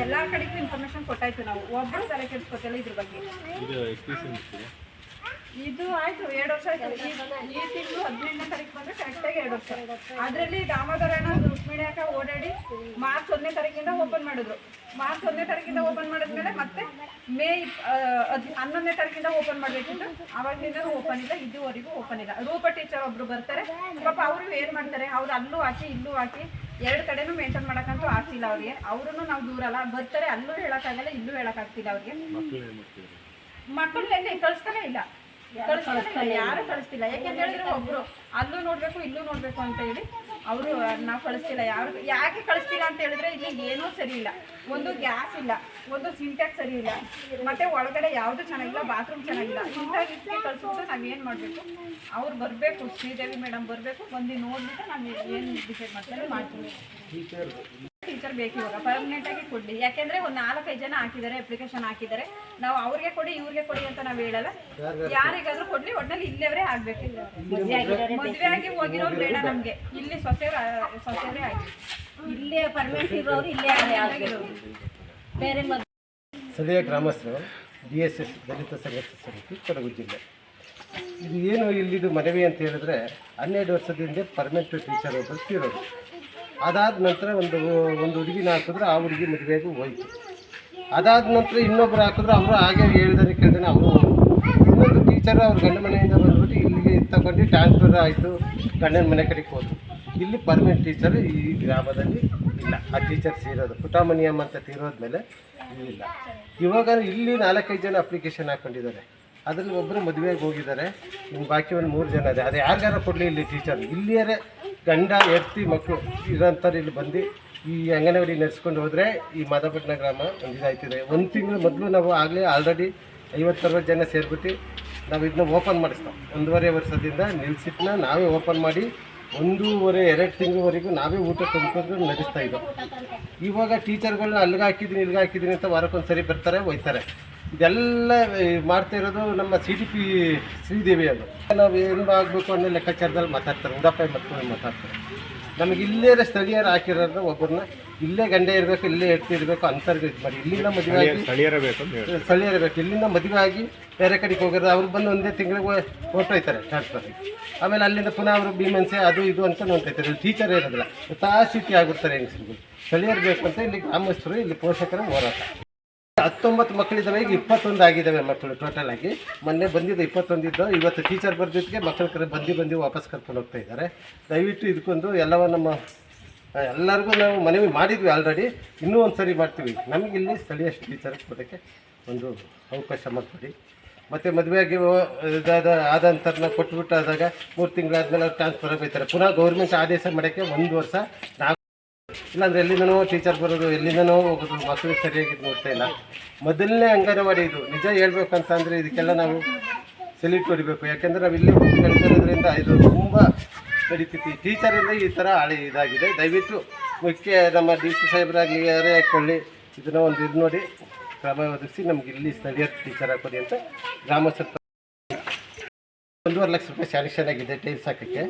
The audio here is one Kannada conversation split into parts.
ಎಲ್ಲಾ ಕಡೆಗೂ ಇನ್ಫಾರ್ಮೇಶನ್ ಕೊಟ್ಟಾಯ್ತು. ನಾವು ಒಬ್ಬರು ತಲೆ ಕೆಡಿಸ್ಕೊತಿಲ್ಲ ಇದ್ರ ಬಗ್ಗೆ. ಇದು ಆಯ್ತು 2 ವರ್ಷ ಆಯ್ತು. ಈ ತಿಂಗಳು 15ನೇ ತಾರೀಕು ಬಂದ್ರೆ ಕರೆಕ್ಟಾಗಿ 2 ವರ್ಷ. ಅದರಲ್ಲಿ ದಾಮೋದರಣ್ಣ ರುಕ್ಮಿಣಿಯಕ್ಕ ಓಡಾಡಿ ಮಾರ್ಚ್ 1ನೇ ತಾರೀಕಿಂದ ಓಪನ್ ಮಾಡಿದ್ರು. ಮಾರ್ಚ್ 1ನೇ ತಾರೀಕಿಂದ ಓಪನ್ ಮಾಡಿದ್ಮೇಲೆ ಮತ್ತೆ ಮೇ 11ನೇ ತಾರೀಕಿಂದ ಓಪನ್ ಮಾಡಬೇಕಿತ್ತು. ಆವಾಗಿಂದ ಓಪನ್ ಇಲ್ಲ, ಇದುವರೆಗೂ ಓಪನ್ ಇಲ್ಲ. ರೂಪ ಟೀಚರ್ ಒಬ್ರು ಬರ್ತಾರೆ, ಪಾಪ ಅವರು ಏನು ಮಾಡ್ತಾರೆ, ಅವ್ರು ಅಲ್ಲೂ ಹಾಕಿ ಇಲ್ಲೂ ಹಾಕಿ 2 ಕಡೆನೂ ಮೇಂಟೈನ್ ಮಾಡೋಕ್ಕಂತೂ ಆಗ್ತಿಲ್ಲ ಅವ್ರಿಗೆ. ಅವ್ರೂ ನಾವು ದೂರ ಅಲ್ಲ, ಬರ್ತಾರೆ ಅಲ್ಲೂ ಹೇಳೋಕ್ಕಾಗಲ್ಲ, ಇಲ್ಲೂ ಹೇಳೋಕ್ಕಾಗ್ತಿಲ್ಲ ಅವ್ರಿಗೆ. ಮಕ್ಕಳನ್ನೆಲ್ಲಿ ಕಳಿಸ್ತಾನೆ ಇಲ್ಲ, ಯಾರು ಕಳಿಸ್ತಿಲ್ಲ. ಯಾಕೆಂತ ಹೇಳಿದ್ರೆ ಒಬ್ರು ಅಲ್ಲೂ ನೋಡ್ಬೇಕು ಇಲ್ಲೂ ನೋಡ್ಬೇಕು ಅಂತ ಹೇಳಿ ಅವರು ನಾವು ಕಳಿಸ್ತಿಲ್ಲ. ಯಾಕೆ ಕಳಿಸ್ತಿಲ್ಲ ಅಂತ ಹೇಳಿದ್ರೆ ಇಲ್ಲಿ ಏನೂ ಸರಿ ಇಲ್ಲ. ಒಂದು ಗ್ಯಾಸ್ ಇಲ್ಲ, ಒಂದು ಸಿಂಟ್ಯಾಕ್ಸ್ ಸರಿ ಇಲ್ಲ, ಮತ್ತೆ ಒಳಗಡೆ ಯಾವುದು ಚೆನ್ನಾಗಿಲ್ಲ, ಬಾತ್ರೂಮ್ ಚೆನ್ನಾಗಿಲ್ಲ. ಇಂಥಕ್ಕೆ ಕಳಿಸ್ಬಿಟ್ಟು ನಾವೇನು ಮಾಡಬೇಕು, ಅವ್ರು ಬರಬೇಕು, ಶ್ರೀದೇವಿ ಮೇಡಮ್ ಬರಬೇಕು, ಬಂದು ನೋಡ್ಬಿಟ್ಟು ನಾವು ಏನು ಡಿಸೈಡ್ ಮಾಡ್ತಾರೆ ಮಾಡ್ತೀವಿ. ಟೀಚರ್ ಬೇಕು ಇವಾಗ ಪರ್ಮನೆಂಟ್ ಆಗಿ ಕೊಡ್ಲಿ. ಯಾಕೆಂದ್ರೆ ಒಂದು 4-5 ಜನ ಹಾಕಿದ್ದಾರೆ, ಅಪ್ಲಿಕೇಶನ್ ಹಾಕಿದ್ದಾರೆ. ನಾವು ಅವ್ರಿಗೆ ಕೊಡಿ ಇವ್ರಿಗೆ ಕೊಡಿ ಅಂತ ನಾವು ಹೇಳಲ್ಲ, ಯಾರಿಗಾದ್ರೂ ಕೊಡ್ಲಿ, ಒಟ್ಟಿನಲ್ಲಿ ಇಲ್ಲೇವರೇ ಆಗ್ಬೇಕು. ಮದುವೆ ಆಗಿ ಹೋಗಿರೋರು ಬೇಡ ನಮ್ಗೆ, ಇಲ್ಲಿ ಸೊಸೆಯವರೇ ಆಗಿ ಇಲ್ಲೇ ಪರ್ಮನೆಂಟ್ ಇರೋರು ಇಲ್ಲೇ ಆಗಿರೋರು ಬೇರೆ. ಸ್ಥಳೀಯ ಗ್ರಾಮಸ್ಥರು DSS ದಲಿತ ಸಂಘರ್ಷ ಸಮಿತಿ ಕೊಡಗು ಜಿಲ್ಲೆ. ಇದು ಏನು ಇಲ್ಲಿದು ಮನವಿ ಅಂತ ಹೇಳಿದ್ರೆ 12 ವರ್ಷದ ಹಿಂದೆ ಪರ್ಮನೆಂಟ್ ಟೀಚರ್ ಒಬ್ಬರು ತೀರೋದು. ಅದಾದ ನಂತರ ಒಂದು ಹುಡುಗಿನ ಹಾಕಿದ್ರೆ ಆ ಹುಡುಗಿ ಮದುವೆಗೂ ಹೋಯ್ತು. ಅದಾದ ನಂತರ ಇನ್ನೊಬ್ಬರು ಹಾಕಿದ್ರು, ಅವರು ಹಾಗೆ ಹೇಳ್ದಾರೆ ಕೇಳ್ದಾನೆ ಅವರು. ಇನ್ನೊಂದು ಟೀಚರ್ ಅವ್ರ ಗಂಡ ಮನೆಯಿಂದ ಬಂದ್ಬಿಟ್ಟು ಇಲ್ಲಿಗೆ ತಗೊಂಡು ಟ್ರಾನ್ಸ್ಫರ್ ಆಯಿತು, ಗಂಡನ ಮನೆ ಕಡೆಗೆ ಹೋದ್ರು. ಇಲ್ಲಿ ಪರ್ಮನೆಂಟ್ ಟೀಚರ್ ಈ ಗ್ರಾಮದಲ್ಲಿ ಇಲ್ಲ. ಆ ಟೀಚರ್ ಸೇರೋದು ಪುಟಾಮಣಿಯಮ್ಮ ಅಂತ ತೀರೋದ್ಮೇಲೆ ಇಲ್ಲ. ಇವಾಗ ಇಲ್ಲಿ 4-5 ಜನ ಅಪ್ಲಿಕೇಶನ್ ಹಾಕ್ಕೊಂಡಿದ್ದಾರೆ. ಅದರಲ್ಲಿ ಒಬ್ಬರು ಮದುವೆಗೆ ಹೋಗಿದ್ದಾರೆ, ಇನ್ನು ಬಾಕಿ ಒಂದು 3 ಜನ ಇದೆ. ಅದು ಯಾರಿಗಾರ ಕೊಡಲಿ ಇಲ್ಲಿ ಟೀಚರ್. ಇಲ್ಲಿಯರೇ ಗಂಡ ಹೆಂಡತಿ ಮಕ್ಕಳು ಇರೋಂಥವ್ರು ಇಲ್ಲಿ ಬಂದು ಈ ಅಂಗನವಾಡಿ ನಡೆಸ್ಕೊಂಡು ಹೋದರೆ ಈ ಮಾದಪಟ್ಟಣ ಗ್ರಾಮ ಒಂದು ಇದಾಯ್ತಿದೆ. 1 ತಿಂಗಳು ಮೊದಲು ನಾವು ಆಗಲೇ ಆಲ್ರೆಡಿ 50-60 ಜನ ಸೇರಿಬಿಟ್ಟು ನಾವು ಇದನ್ನ ಓಪನ್ ಮಾಡಿಸ್ತಾವೆ. 1.5 ವರ್ಷದಿಂದ ನಿಲ್ಸಿಟ್ನ ನಾವೇ ಓಪನ್ ಮಾಡಿ 1.5-2 ತಿಂಗಳವರೆಗೂ ನಾವೇ ಊಟ ತಂದ್ಕೊಂಡು ನಡೆಸ್ತಾ ಇದ್ದೋ. ಇವಾಗ ಟೀಚರ್ಗಳನ್ನ ಅಲ್ಲಿಗೆ ಹಾಕಿದ್ದೀನಿ ಅಂತ ವಾರಕ್ಕೊಂದು ಸರಿ ಬರ್ತಾರೆ, ಹೋಯ್ತಾರೆ. ಇದೆಲ್ಲ ಮಾಡ್ತಾ ಇರೋದು ನಮ್ಮ CDP ಶ್ರೀದೇವಿ. ಅದು ನಾವು ಏನು ಆಗಬೇಕು ಅನ್ನೋ ಲೆಕ್ಕಾಚಾರದಲ್ಲಿ ಮಾತಾಡ್ತಾರೆ, ಉಡಾಪಾಯಿ ಮಾಡ್ಕೊಂಡು ಮಾತಾಡ್ತಾರೆ. ನಮಗೆ ಇಲ್ಲೇ ಸ್ಥಳೀಯರು ಹಾಕಿರೋದು ಒಬ್ಬರನ್ನ ಇಲ್ಲೇ ಗಂಡ ಇರಬೇಕು, ಇಲ್ಲೇ ಇರಬೇಕು ಅಂತರ್ಗೆ ಇದು ಮಾಡಿ ಇಲ್ಲಿಂದ ಮದುವೆ ಆಗಿ ಸ್ಥಳೀಯರಬೇಕು. ಇಲ್ಲಿಂದ ಮದುವೆ ಆಗಿ ಬೇರೆ ಕಡೆಗೆ ಹೋಗೋದು, ಅವ್ರು ಬಂದು 1 ತಿಂಗಳಿಗೆ ಹೊರಟೋಯ್ತಾರೆ ಟ್ರಾನ್ಸ್ಫರ್. ಆಮೇಲೆ ಅಲ್ಲಿಂದ ಪುನಃ ಅವರು BMNC ಅದು ಇದು ಅಂತ ನೋಡ್ತಾಯಿದ್ದಾರೆ. ಟೀಚರ್ ಇರೋದಿಲ್ಲ, ಸ್ಥಿತಿ ಆಗಿರ್ತಾರೆ ಹೆಂಗಸರು. ಸ್ಥಳೀಯರು ಬೇಕು ಅಂತ ಇಲ್ಲಿ ಗ್ರಾಮಸ್ಥರು, ಇಲ್ಲಿ ಪೋಷಕರ ಹೋರಾಟ. 19 ಮಕ್ಕಳಿದ್ದಾವೆ, ಈಗ 21 ಆಗಿದ್ದಾವೆ ಮಕ್ಕಳು ಟೋಟಲ್ ಆಗಿ. ಮೊನ್ನೆ ಬಂದಿದ್ದು 21 ಇದ್ದು, ಇವತ್ತು ಟೀಚರ್ ಬರ್ದಿದ್ದಕ್ಕೆ ಮಕ್ಕಳ ಬಂದು ವಾಪಸ್ ಕರ್ಕೊಂಡು ಹೋಗ್ತಾ ಇದ್ದಾರೆ. ದಯವಿಟ್ಟು ಇದಕ್ಕೊಂದು ಎಲ್ಲರಿಗೂ ನಾವು ಮನವಿ ಮಾಡಿದ್ವಿ ಆಲ್ರೆಡಿ, ಇನ್ನೂ ಒಂದು ಸರಿ ಮಾಡ್ತೀವಿ. ನಮಗಿಲ್ಲಿ ಸ್ಥಳೀಯ ಟೀಚರ್ ಕೊಡೋಕ್ಕೆ ಒಂದು ಅವಕಾಶ ಮಾಡಿಕೊಡಿ. ಮತ್ತು ಮದುವೆಯಾಗಿ ಆದ ನಂತರ ನಾವು ಕೊಟ್ಬಿಟ್ಟಾದಾಗ 3 ತಿಂಗಳಾದ್ಮೇಲೆ ಅವ್ರು ಟ್ರಾನ್ಸ್ಫರ್ ಆಗ್ತಾರೆ. ಪುನಃ ಗೌರ್ಮೆಂಟ್ ಆದೇಶ ಮಾಡೋಕ್ಕೆ 1 ವರ್ಷ ಇಲ್ಲಾಂದರೆ ಎಲ್ಲಿಂದನೋ ಟೀಚರ್ ಬರೋದು, ಎಲ್ಲಿಂದನೋ ಹೋಗೋದು, ಮಕ್ಕಳಿಗೆ ಸರಿಯಾಗಿ ನೋಡ್ತಾ ಇಲ್ಲ. ಮೊದಲನೇ ಅಂಗನವಾಡಿ ಇದು. ನಿಜ ಹೇಳ್ಬೇಕಂತಂದರೆ ಇದಕ್ಕೆಲ್ಲ ನಾವು ಸೆಲ್ಯೂಟ್ ಹೊಡಿಬೇಕು. ಯಾಕೆಂದರೆ ನಾವು ಇಲ್ಲಿ ಕಲಿತಿರೋದ್ರಿಂದ ಇದು ತುಂಬ ನಡೀತೈತಿ. ಟೀಚರಿಂದ ಈ ಥರ ಇದಾಗಿದೆ. ದಯವಿಟ್ಟು ಮುಖ್ಯ ನಮ್ಮ DC ಸಾಹೇಬರಾಗಲಿ ಯಾರೇ ಹಾಕ್ಕೊಳ್ಳಿ, ಇದನ್ನು ಒಂದು ಇದು ನೋಡಿ ಕ್ರಮ ಒದಗಿಸಿ ನಮ್ಗೆ ಇಲ್ಲಿ ಸ್ಥಳೀಯ ಟೀಚರ್ ಹಾಕೋದಿ ಅಂತ ಗ್ರಾಮಸ್ಥರು. 1.5 ಲಕ್ಷ ರೂಪಾಯಿ ಸ್ಯಾನಿಷನ್ ಆಗಿದೆ ಟೈಲ್ಸ್ ಹಾಕೋಕ್ಕೆ,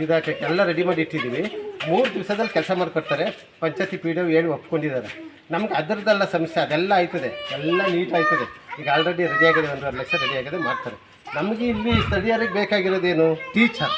ಇದು ಹಾಕೋಕ್ಕೆ ಎಲ್ಲ ರೆಡಿ ಮಾಡಿ ಇಟ್ಟಿದ್ದೀವಿ. 3 ದಿವಸದಲ್ಲಿ ಕೆಲಸ ಮಾಡಿಕೊಡ್ತಾರೆ. ಪಂಚಾಯತಿ PDO ಹೇಳಿ ಒಪ್ಕೊಂಡಿದ್ದಾರೆ. ನಮ್ಗೆ ಅದರದ್ದೆಲ್ಲ ಸಮಸ್ಯೆ, ಅದೆಲ್ಲ ಆಯ್ತದೆ, ಎಲ್ಲ ನೀಟ್ ಆಯ್ತದೆ. ಈಗ ಆಲ್ರೆಡಿ ರೆಡಿ ಆಗಿದೆ, 1.5 ಲಕ್ಷ ರೆಡಿ ಆಗಿದೆ, ಮಾಡ್ತಾರೆ. ನಮಗೆ ಇಲ್ಲಿ ಸ್ಥಳೀಯರಿಗೆ ಬೇಕಾಗಿರೋದೇನು ಟೀಚರ್.